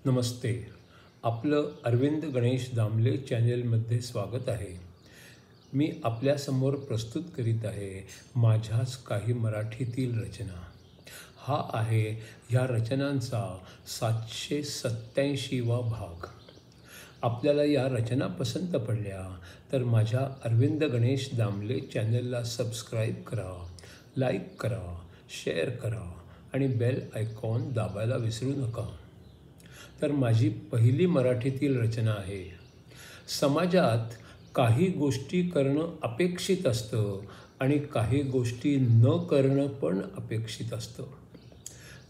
नमस्ते. आपलं अरविंद गणेश दामले चॅनेलमध्ये स्वागत आहे. मी आपल्यासमोर प्रस्तुत करीत आहे माझ्याच काही मराठीतील रचना. हा आहे ह्या रचनांचा 787वा भाग. आपल्याला या रचना पसंत पडल्या तर माझ्या अरविंद गणेश दामले चॅनलला सबस्क्राईब करा, लाईक करा, शेअर करा आणि बेल आयकॉन दाबायला विसरू नका. तर माझी पहिली मराठीतील रचना आहे. समाजात काही गोष्टी करणं अपेक्षित असतं आणि काही गोष्टी न करणं पण अपेक्षित असतं.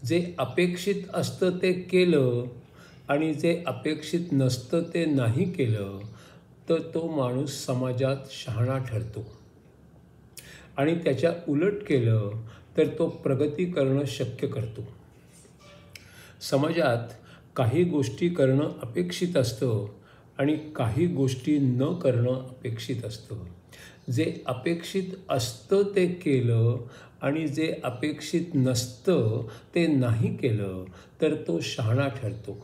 जे अपेक्षित असतं ते केलं आणि जे अपेक्षित नसतं ते नाही केलं तर तो माणूस समाजात शहाणा ठरतो. आणि त्याच्या उलट केलं तर तो प्रगती करणं शक्य करतो. समाजात काही गोष्टी करणं अपेक्षित असतं आणि काही गोष्टी न करणं अपेक्षित असतं. जे अपेक्षित असतं ते केलं आणि जे अपेक्षित नसतं ते नाही केलं तर तो शहाणा ठरतो.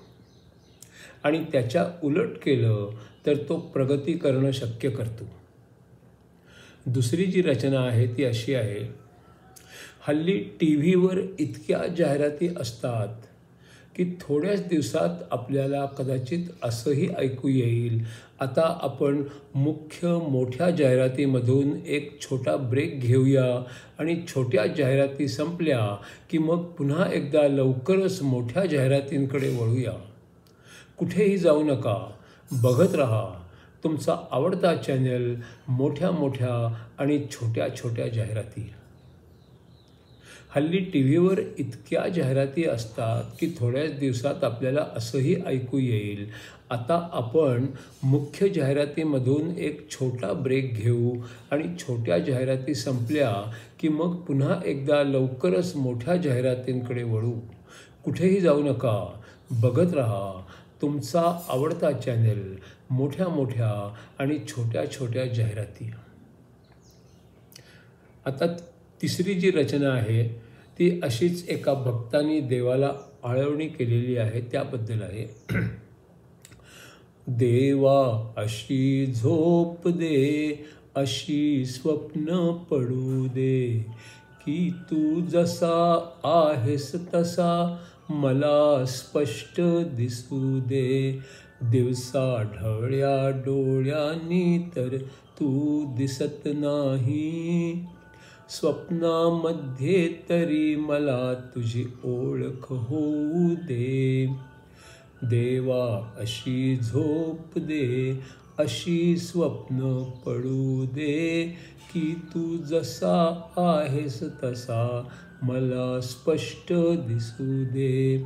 आणि त्याच्या उलट केलं तर तो प्रगती करणं शक्य करतो. दुसरी जी रचना आहे ती अशी आहे. हल्ली TV वर इतक्या जाहिराती असतात की थोड्याच दिवसात आपल्याला कदाचित असंही ऐकू येईल, आता आपण मुख्य मोठ्या जाहिरातीमधून एक छोटा ब्रेक घेऊया आणि छोट्या जाहिराती संपल्या की मग पुन्हा एकदा लवकरच मोठ्या जाहिरातींकडे वळूया. कुठेही जाऊ नका, बघत राहा तुमचा आवडता चॅनल, मोठ्या मोठ्या आणि छोट्या छोट्या जाहिराती. हल्ली TV वर इतक्या जाहिराती असतात की थोड्याच दिवसात आपल्याला असंही ऐकू येईल, आता आपण मुख्य जाहिरातीमधून एक छोटा ब्रेक घेऊ आणि छोट्या जाहिराती संपल्या की मग पुन्हा एकदा लवकरच मोठ्या जाहिरातींकडे वळू. कुठेही जाऊ नका, बघत राहा तुमचा आवडता चॅनल, मोठ्या मोठ्या आणि छोट्या छोट्या जाहिराती. आता तिसरी जी रचना आहे ती अशीच एका भक्तांनी देवाला आळवणी केलेली आहे त्याबद्दल आहे. देवा अशी झोप दे, अशी स्वप्न पडू दे, की तू जसा आहेस तसा मला स्पष्ट दिसू दे. दिवसा ढवळ्या डोळ्यांनी तर तू दिसत नाही, स्वप्नामध्ये तरी मला तुझी ओळख होऊ दे. देवा अशी झोप दे, अशी स्वप्न पडू दे, की तू जसा आहेस तसा मला स्पष्ट दिसू दे.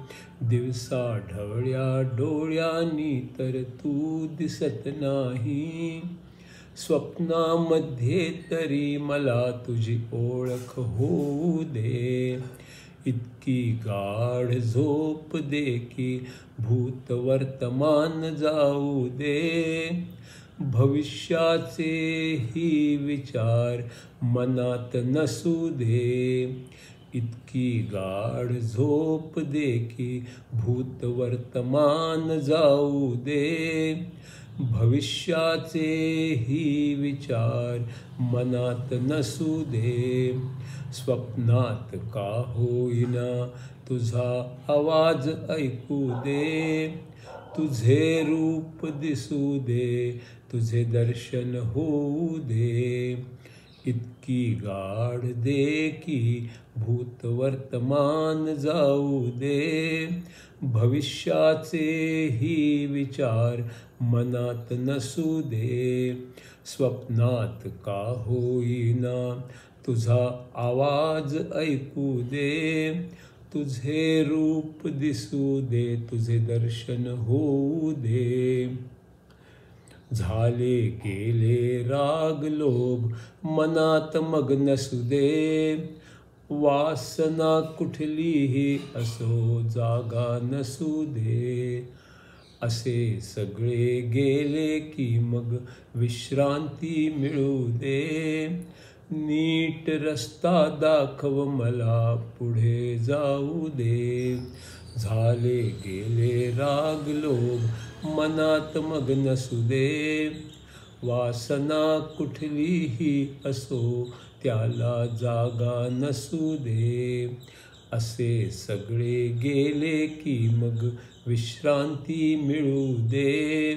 दिवसा ढवळ्या डोळ्यांनी तर तू दिसत नाही, स्वप्नामध्ये तरी मला तुझी ओळख होऊ दे. इतकी गाढ झोप दे की भूत वर्तमान जाऊ दे, भविष्याचेही विचार मनात नसू दे. इतकी गाढ झोप दे की भूत वर्तमान जाऊ दे, भविष्याचेही विचार मनात नसू दे. स्वप्नात का होईना तुझा आवाज ऐकू दे, तुझे रूप दिसू दे, तुझे दर्शन होऊ दे. इतकी गाढ दे की भूत वर्तमान जाऊ दे, भविष्याचेही विचार मनात नसू दे. स्वप्नात का होईना तुझा आवाज ऐकू दे, तुझे रूप दिसू दे, तुझे दर्शन होऊ दे. झाले गेले राग लोभ मनात मग नसू दे, वासना कुठलीही असो जागा नसू दे. असे सगळे गेले की मग विश्रांती मिळू दे, नीट रस्ता दाखव मला पुढे जाऊ दे. झाले गेले राग लोभ मनात मग नसू दे, वासना कुठलीही असो त्याला जागा नसू दे. असे सगळे गेले की मग विश्रांती मिळू दे.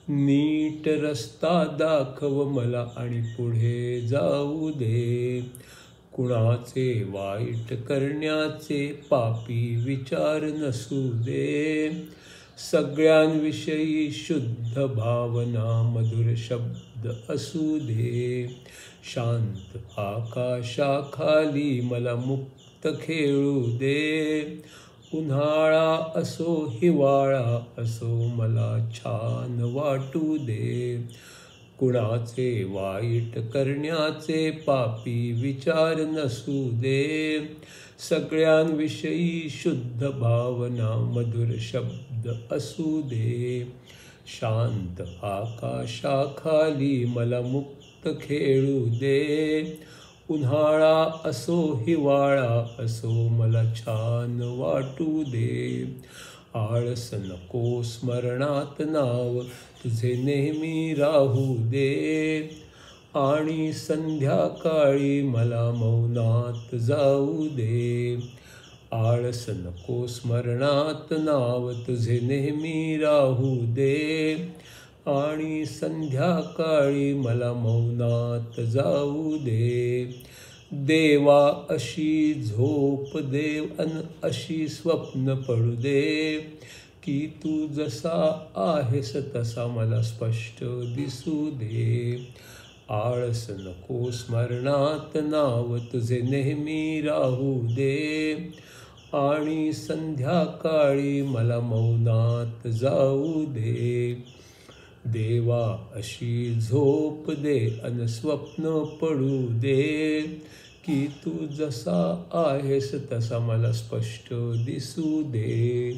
नीट रस्ता दाखव मला आणि पुढे जाऊ दे. कुणाचे वाईट करण्याचे पापी विचार नसू दे. सगळ्यांविषयी शुद्ध भावना मधुर शब्द असू दे. शांत आकाशाखाली मला मुक्त खेळू दे. उन्हाळा असो हिवाळा असो मला छान वाटू दे. कुणाचे वाईट करण्याचे पापी विचार नसू दे. सगळ्यांविषयी शुद्ध भावना मधुर शब्द असू दे. शांत आकाशाखाली मला मुक्त खेळू दे. उन्हाळा असो हिवाळा असो मला छान वाटू दे. आळस नको स्मरणात नाव तुझे नेहमी राहू दे. आणि संध्याकाळी मला मौनात जाऊ दे. आळस नको स्मरणात नाव तुझे नेहमी राहू दे. आणि संध्याकाळी मला मौनात जाऊ दे. देवा अशी झोप दे अन अशी स्वप्न पडू दे, की तू जसा आहेस तसा मला स्पष्ट दिसू दे. आळस नको स्मरणात नाव तुझे नेहमी राहू दे. आणि संध्याकाळी मला मौनात जाऊ दे. देवा अशी झोप दे अन स्वप्न पडू दे, की तू जसा आहेस तसा मला स्पष्ट दिसू दे.